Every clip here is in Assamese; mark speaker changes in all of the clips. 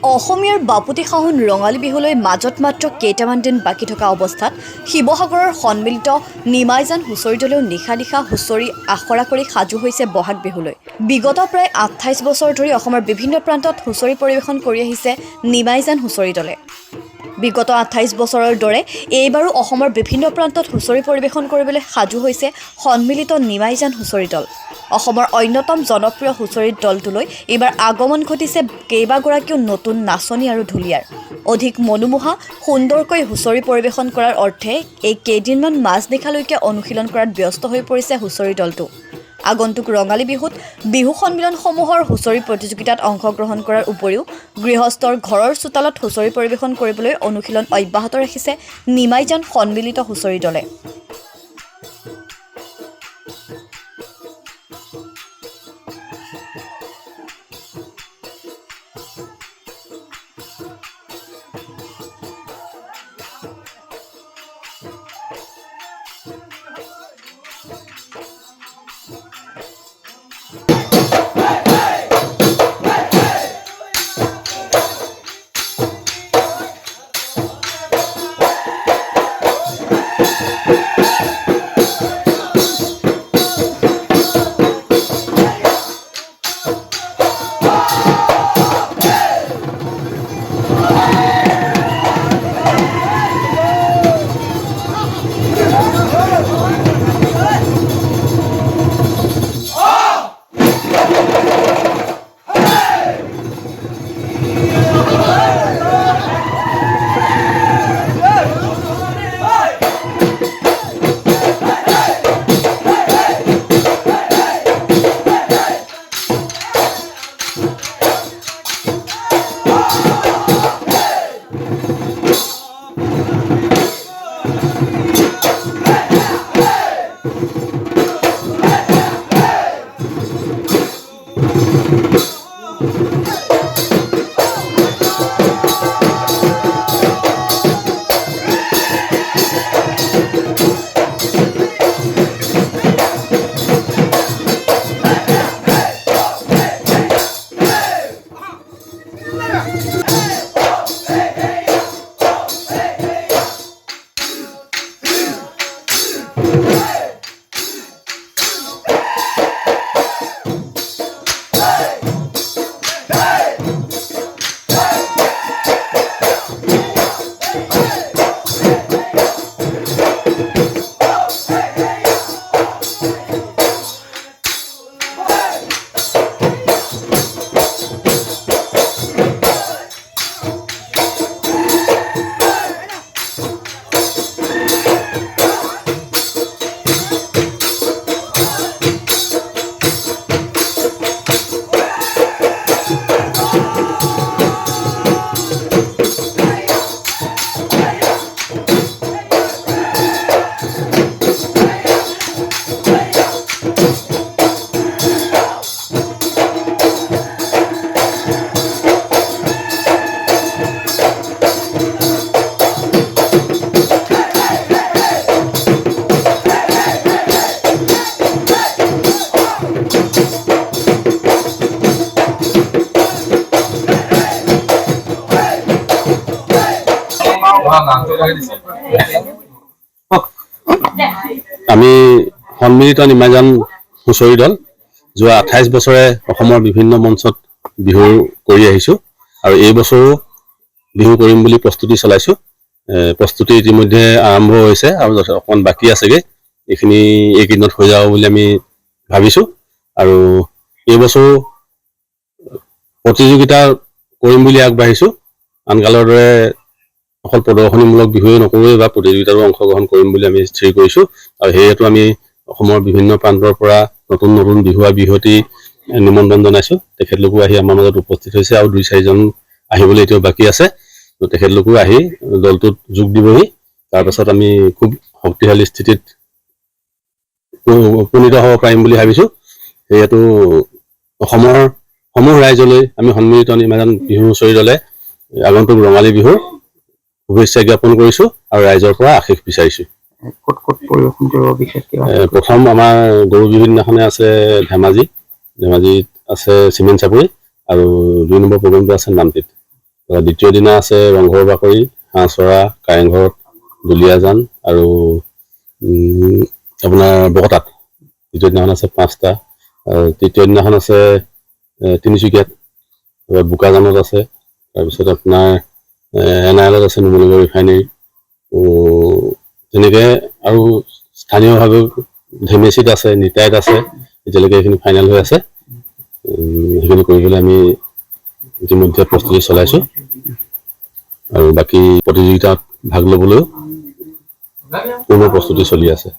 Speaker 1: অসমীয়াৰ বাপুতি সাহোন ৰঙালী বিহুলৈ মাজত মাত্ৰ কেইটামান দিন বাকী থকা অৱস্থাত শিৱসাগৰৰ সন্মিলিত নিমাইজান হুঁচৰি দলেও নিশা নিশা হুঁচৰি আখৰা কৰি সাজু হৈছে বহাগ বিহুলৈ। বিগত প্ৰায় ২৮ বছৰ ধৰি অসমৰ বিভিন্ন প্ৰান্তত হুঁচৰি পৰিৱেশন কৰি আহিছে নিমাইজান হুঁচৰি দলে। বিগত ২৮ বছৰৰ দৰে এইবাৰো অসমৰ বিভিন্ন প্ৰান্তত হুঁচৰি পৰিৱেশন কৰিবলৈ সাজু হৈছে সন্মিলিত নিমাইজান হুঁচৰি দল। অসমৰ অন্যতম জনপ্ৰিয় হুঁচৰি দলটোলৈ এইবাৰ আগমন ঘটিছে কেইবাগৰাকীও নতুন নাচনী আৰু ঢুলীয়াৰ। অধিক মনোমোহা সুন্দৰকৈ হুঁচৰি পৰিৱেশন কৰাৰ অৰ্থে এই কেইদিনমান মাজনিশালৈকে অনুশীলন কৰাত ব্যস্ত হৈ পৰিছে হুঁচৰি দলটো। আগন্তুক ৰঙালী বিহুত বিহু সন্মিলনসমূহৰ হুঁচৰি প্ৰতিযোগিতাত অংশগ্ৰহণ কৰাৰ উপৰিও গৃহস্থৰ ঘৰৰ চোতালত হুঁচৰি পৰিৱেশন কৰিবলৈ অনুশীলন অব্যাহত ৰাখিছে নিমাইজান সন্মিলিত হুঁচৰি দলে।
Speaker 2: আমি সন্মিলিত নিমাইজান হুঁচৰি দল যোৱা ২৮ বছৰে অসমৰ বিভিন্ন মঞ্চত বিহু কৰি আহিছোঁ আৰু এই বছৰো বিহু কৰিম বুলি প্ৰস্তুতি চলাইছোঁ। প্ৰস্তুতি ইতিমধ্যে আৰম্ভ হৈছে আৰু অকণমান বাকী আছেগৈ, এইখিনি এইকেইদিনত হৈ যাব বুলি আমি ভাবিছোঁ। আৰু এই বছৰো প্ৰতিযোগিতা কৰিম বুলি আগবাঢ়িছোঁ। আনকালৰ দৰে অকল প্ৰদৰ্শনীমূলক বিহুৱে নকৰোঁ বা প্ৰতিযোগিতাতো অংশগ্ৰহণ কৰিম বুলি আমি স্থিৰ কৰিছোঁ। আৰু সেয়েতো আমি অসমৰ বিভিন্ন প্ৰান্তৰ পৰা নতুন নতুন বিহুৱা বিহুৱতী নিমন্ত্ৰণ জনাইছোঁ। তেখেতলোকো আহি আমাৰ মাজত উপস্থিত হৈছে আৰু ২-৪জন আহিবলৈ এতিয়াও বাকী আছে। তেখেতলোকো আহি দলটোত যোগ দিবহি। তাৰপাছত আমি খুব শক্তিশালী স্থিতিত উপনীত হ'ব পাৰিম বুলি ভাবিছোঁ। সেয়েতো অসমৰ সমূহ ৰাইজলৈ আমি সন্মিলিত নিমাইজান বিহু হুঁচৰি দলে আগন্তুক ৰঙালী বিহুৰ শুভেচ্ছা জ্ঞাপন কৰিছোঁ আৰু ৰাইজৰ পৰা আশীষ বিচাৰিছোঁ।
Speaker 3: ক'ত ক'ত পৰিৱেশন কৰিব বিশেষকৈ?
Speaker 2: প্ৰথম আমাৰ গৰু বিহুৰ দিনাখনে আছে ধেমাজিত আছে চিমেণ্ট চাপৰি আৰু ২ নম্বৰ প্ৰগ্ৰেমটো আছে নামটিত। দ্বিতীয় দিনা আছে ৰংঘৰ বাকৰি, হাঁহচৰা, কাৰেংঘৰত দুলীয়াজান আৰু আপোনাৰ বকতাত। দ্বিতীয় দিনাখন আছে 5টা, আৰু তৃতীয় দিনাখন আছে তিনিচুকীয়াত, বোকাজানত আছে, তাৰপিছত আপোনাৰ NILত আছে, নুমলীগড় ৰিফাইনেৰী। তেনেকৈ আৰু স্থানীয়ভাৱে ধেমেচিত আছে, নিতাইত আছে। এতিয়ালৈকে এইখিনি ফাইনেল হৈ আছে। সেইখিনি কৰিবলৈ আমি ইতিমধ্যে প্ৰস্তুতি চলাইছোঁ, আৰু বাকী প্ৰতিযোগিতাত ভাগ ল'বলৈও পূৰ্ণ প্ৰস্তুতি চলি আছে।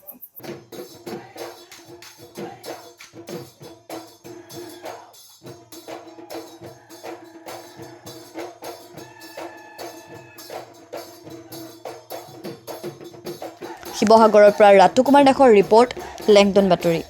Speaker 1: শিৱসাগৰৰ পৰা ৰাতুকুমাৰ দাসৰ ৰিপৰ্ট, লেংডন বাতৰি।